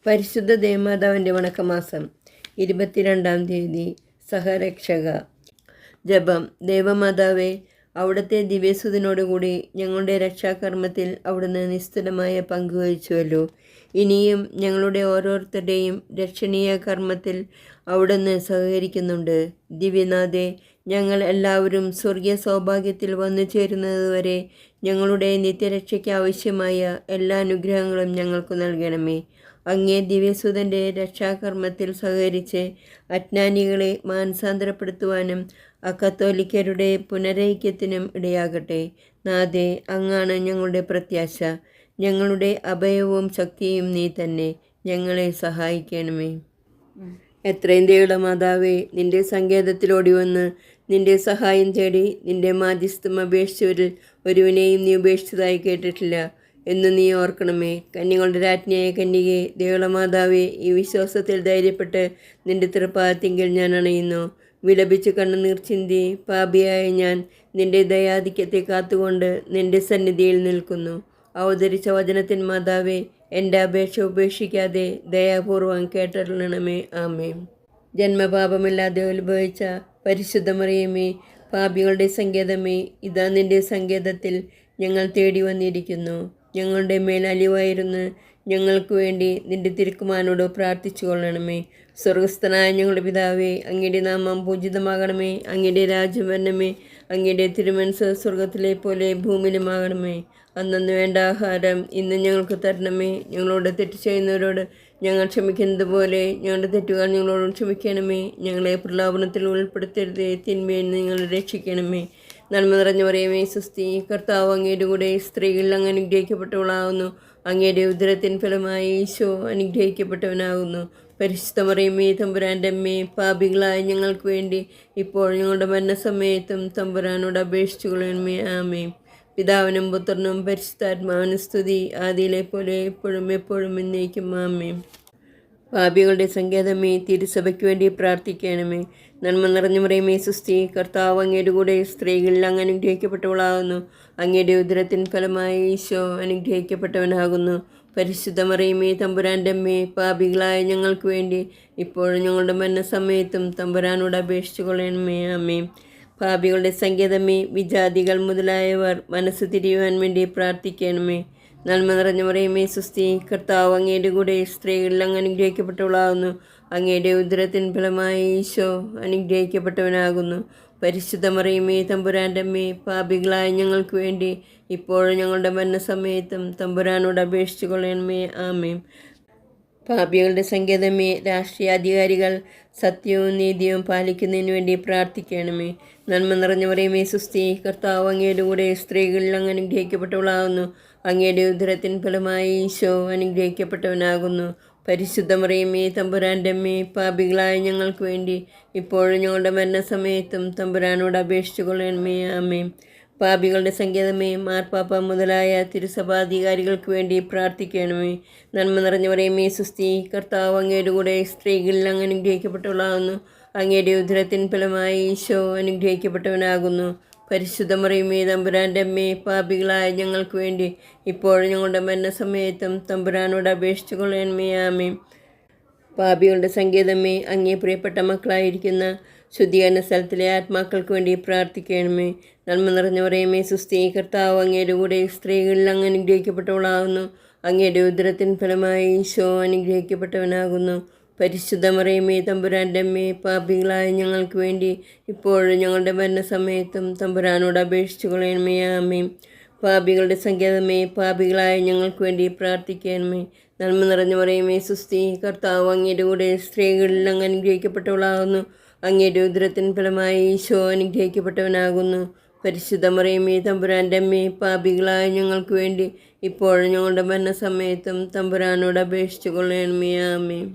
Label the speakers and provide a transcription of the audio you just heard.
Speaker 1: പരിശുദ്ധ ദേവമാതാവിൻ്റെ വണക്കമാസം 22-ാം തീയതി. സഹരക്ഷക. ജപം. ദേവമാതാവേ, അവിടുത്തെ ദിവ്യസുതനോടുകൂടി ഞങ്ങളുടെ രക്ഷാകർമ്മത്തിൽ അവിടുന്ന് നിസ്തുലമായ പങ്കുവഹിച്ചുവല്ലോ. ഇനിയും ഞങ്ങളുടെ ഓരോരുത്തരുടെയും രക്ഷണീയ കർമ്മത്തിൽ അവിടുന്ന് സഹകരിക്കുന്നുണ്ട്. ദിവ്യനാഥേ, ഞങ്ങൾ എല്ലാവരും സ്വർഗീയ സൗഭാഗ്യത്തിൽ വന്നു ചേരുന്നതുവരെ ഞങ്ങളുടെ നിത്യരക്ഷയ്ക്ക് ആവശ്യമായ എല്ലാ അനുഗ്രഹങ്ങളും ഞങ്ങൾക്ക് നൽകണമേ. അങ്ങേ ദിവ്യസുതൻ്റെ രക്ഷാകർമ്മത്തിൽ സഹകരിച്ച് അജ്ഞാനികളെ മാനസാന്തരപ്പെടുത്തുവാനും അകത്തോലിക്കരുടെ പുനരൈക്യത്തിനും ഇടയാകട്ടെ. നാഥേ, അങ്ങാണ് ഞങ്ങളുടെ പ്രത്യാശ. ഞങ്ങളുടെ അഭയവും ശക്തിയും നീ തന്നെ. ഞങ്ങളെ സഹായിക്കണമേ. എത്രയും ദയുള്ള മാതാവേ, നിന്റെ സങ്കേതത്തിലോടി വന്ന് നിന്റെ സഹായം തേടി നിന്റെ മാധ്യസ്ഥം അപേക്ഷിച്ചവരിൽ ഒരുവിനെയും നീ ഉപേക്ഷിച്ചതായി കേട്ടിട്ടില്ല എന്ന് നീ ഓർക്കണമേ. കന്യകളുടെ രാജ്ഞിയായ കന്യകേ, ദേവളമാതാവേ, ഈ വിശ്വാസത്തിൽ ധൈര്യപ്പെട്ട് നിന്റെ തൃപ്പാദത്തിങ്കിൽ ഞാൻ അണയുന്നു. വിലപിച്ച് കണ്ണുനീർ ചിന്തി പാപിയായ ഞാൻ നിന്റെ ദയാധിക്യത്തെ കാത്തുകൊണ്ട് നിന്റെ സന്നിധിയിൽ നിൽക്കുന്നു. അവതരിച്ച വചനത്തിൻ മാതാവേ, എൻ്റെ അപേക്ഷ ഉപേക്ഷിക്കാതെ ദയാപൂർവം കേട്ടറിയണമേ. ആമേൻ. ജന്മപാപമില്ലാതെ ഉത്ഭവിച്ച പരിശുദ്ധ മറിയമേ, പാപികളുടെ സങ്കേതമേ, ഇതാ നിന്റെ സങ്കേതത്തിൽ ഞങ്ങൾ തേടി വന്നിരിക്കുന്നു. ഞങ്ങളുടെ മേൽ അലിവായിരുന്ന് ഞങ്ങൾക്ക് വേണ്ടി നിന്റെ തിരുക്കുമാരനോട് പ്രാർത്ഥിച്ചു കൊള്ളണമേ. സ്വർഗസ്ഥനായ ഞങ്ങളുടെ പിതാവേ, അങ്ങയുടെ നാമം പൂജിതമാകണമേ. അങ്ങയുടെ രാജ്യം വരണമേ. അങ്ങയുടെ തിരുമനസ്സ് സ്വർഗത്തിലെ പോലെ ഭൂമിയിലുമാകണമേ. അന്നു വേണ്ട ആഹാരം ഇന്ന് ഞങ്ങൾക്ക് തരണമേ. ഞങ്ങളോട് തെറ്റ് ചെയ്യുന്നവരോട് ഞങ്ങൾ ക്ഷമിക്കുന്നത് പോലെ ഞങ്ങളുടെ തെറ്റുകൾ ഞങ്ങളോട് ക്ഷമിക്കണമേ. ഞങ്ങളെ പ്രലോഭനത്തിൽ ഉൾപ്പെടുത്തരുതേ, തിന്മയിൽ നിങ്ങൾ രക്ഷിക്കണമേ. നന്മ നിറഞ്ഞ മറിയമേ, സ്വസ്തി, കർത്താവ് അങ്ങയുടെ കൂടെ സ്ത്രീകൾ അങ്ങ് അനുഗ്രഹിക്കപ്പെട്ടവളാകുന്നു. അങ്ങയുടെ ഉദരത്തിൻ ഫലമായി ഈശോ അനുഗ്രഹിക്കപ്പെട്ടവനാകുന്നു. പരിശുദ്ധ മറിയമേ, തമ്പുരാൻ്റെ അമ്മേ, പാപികളായ ഞങ്ങൾക്ക് വേണ്ടി ഇപ്പോൾ ഞങ്ങളുടെ മരണസമയത്തും തമ്പുരാനോട് അപേക്ഷിച്ചു കൊള്ളണമേ. ആമേൻ. പിതാവിനും പുത്രനും പരിശുദ്ധാത്മാവിനും സ്തുതി, ആദിയിലെ പോലെ എപ്പോഴും എപ്പോഴും എന്നേക്കും. ആമേൻ. പാപികളുടെ സങ്കേതമേ, തിരുസഭയ്ക്ക് വേണ്ടി പ്രാർത്ഥിക്കണമേ. നന്മ നിറഞ്ഞ മറിയമേ, സ്വസ്തി, കർത്താവ് അങ്ങയുടെ കൂടെ സ്ത്രീകളിൽ അങ്ങ് അനുഗ്രഹിക്കപ്പെട്ടവളാകുന്നു. അങ്ങയുടെ ഉദരത്തിൻ ഫലമായി ഈശോ അനുഗ്രഹിക്കപ്പെട്ടവനാകുന്നു. പരിശുദ്ധ മറിയമേ, തമ്പുരാൻ്റെ അമ്മേ, പാപികളായ ഞങ്ങൾക്ക് വേണ്ടി ഇപ്പോഴും ഞങ്ങളുടെ മരണസമയത്തും തമ്പുരാനോട് അപേക്ഷിച്ചു കൊള്ളണമേ. ആമേൻ. പാപികളുടെ സങ്കേതമേ, വിജാതികൾ മുതലായവർ മനസ്സ് തിരിയുവാൻ വേണ്ടി പ്രാർത്ഥിക്കണമേ. നന്മ നിറഞ്ഞ മറിയമേ, സ്വസ്തി, കർത്താവ് അങ്ങയുടെ കൂടെ സ്ത്രീകളിൽ അങ്ങ് അനുഗ്രഹിക്കപ്പെട്ടവളാകുന്നു. അങ്ങയുടെ ഉദരത്തിൻ ഫലമായി ഈശോ അനുഗ്രഹിക്കപ്പെട്ടവനാകുന്നു. പരിശുദ്ധ മറിയമേ, തമ്പുരാൻ്റെ അമ്മേ, പാപികളായ ഞങ്ങൾക്ക് വേണ്ടി ഇപ്പോഴും ഞങ്ങളുടെ മരണസമയത്തും തമ്പുരാനോട് അപേക്ഷിച്ചു കൊള്ളണമേ. ആമേൻ. പാപികളുടെ സങ്കേതമേ, രാഷ്ട്രീയാധികാരികൾ സത്യവും നീതിയും പാലിക്കുന്നതിന് വേണ്ടി പ്രാർത്ഥിക്കണമേ. നന്മ നിറഞ്ഞ മറിയമേ, സ്വസ്തി, കർത്താവ് അങ്ങയുടെ കൂടെ സ്ത്രീകളിൽ അങ്ങ് അനുഗ്രഹിക്കപ്പെട്ടവളാകുന്നു. അങ്ങയുടെ ഉദരത്തിൻ ഫലമായി ഈശോ അനുഗ്രഹിക്കപ്പെട്ടവനാകുന്നു. പരിശുദ്ധ മറിയമേ, തമ്പുരാൻ്റെ അമ്മേ, പാപികളായ ഞങ്ങൾക്ക് വേണ്ടി ഇപ്പോഴും ഞങ്ങളുടെ മരണസമയത്തും തമ്പുരാനോട് അപേക്ഷിച്ചു കൊള്ളണമേ. ആമേൻ. പാപികളുടെ സങ്കേതമേ, മാർപ്പാപ്പ മുതലായ തിരുസഭാധികാരികൾക്ക് വേണ്ടി പ്രാർത്ഥിക്കണമേ. നന്മ നിറഞ്ഞ മറിയമേ, സ്വസ്തി, കർത്താവ് അങ്ങയുടെ കൂടെ സ്ത്രീകളിൽ അങ്ങ് അനുഗ്രഹിക്കപ്പെട്ടവളാകുന്നു. അങ്ങയുടെ ഉദരത്തിൻ ഫലമായി ഈശോ അനുഗ്രഹിക്കപ്പെട്ടവനാകുന്നു. പരിശുദ്ധ മറിയമേ, തമ്പുരാൻ്റെ അമ്മേ, പാപികളായ ഞങ്ങൾക്ക് വേണ്ടി ഇപ്പോഴും ഞങ്ങളുടെ മരണസമയത്തും തമ്പുരാനോട് അപേക്ഷിച്ചു കൊള്ളണമേ. ആമേൻ. പാപികളുടെ സങ്കേതമേ, അങ്ങേ പ്രിയപ്പെട്ട മക്കളായിരിക്കുന്ന ശുദ്ധീകരണ സ്ഥലത്തിലെ ആത്മാക്കൾക്ക് വേണ്ടി പ്രാർത്ഥിക്കണമേ. നന്മ നിറഞ്ഞ മറിയമേ, സ്വസ്തി, കർത്താവ് അങ്ങയുടെ കൂടെ സ്ത്രീകളിൽ അങ്ങ് അനുഗ്രഹിക്കപ്പെട്ടവളാകുന്നു. അങ്ങയുടെ ഉദരത്തിൻ ഫലമായി ഈശോ അനുഗ്രഹിക്കപ്പെട്ടവനാകുന്നു. പരിശുദ്ധ മറിയമേ, തമ്പുരാൻ്റെ അമ്മേ, പാപികളായ ഞങ്ങൾക്ക് വേണ്ടി ഇപ്പോഴും ഞങ്ങളുടെ മരണസമയത്തും തമ്പുരാനോട് അപേക്ഷിച്ചു കൊള്ളണമേ. ആമേൻ. പാപികളുടെ സങ്കേതമേ, പാപികളായ ഞങ്ങൾക്ക് വേണ്ടി പ്രാർത്ഥിക്കണമേ. നന്മ നിറഞ്ഞ മറിയമേ, സ്വസ്തി, കർത്താവ് അങ്ങയുടെ കൂടെ സ്ത്രീകളിൽ അങ്ങ് അനുഗ്രഹിക്കപ്പെട്ടവളാകുന്നു. അങ്ങയുടെ ഉദരത്തിൻ ഫലമായി ഈശോ അനുഗ്രഹിക്കപ്പെട്ടവനാകുന്നു. പരിശുദ്ധ മറിയമേ, തമ്പുരാൻ്റെ അമ്മേ, പാപികളായ ഞങ്ങൾക്ക് വേണ്ടി ഇപ്പോഴും ഞങ്ങളുടെ മരണസമയത്തും തമ്പുരാനോട് അപേക്ഷിച്ചു കൊള്ളണമേ. ആമേൻ.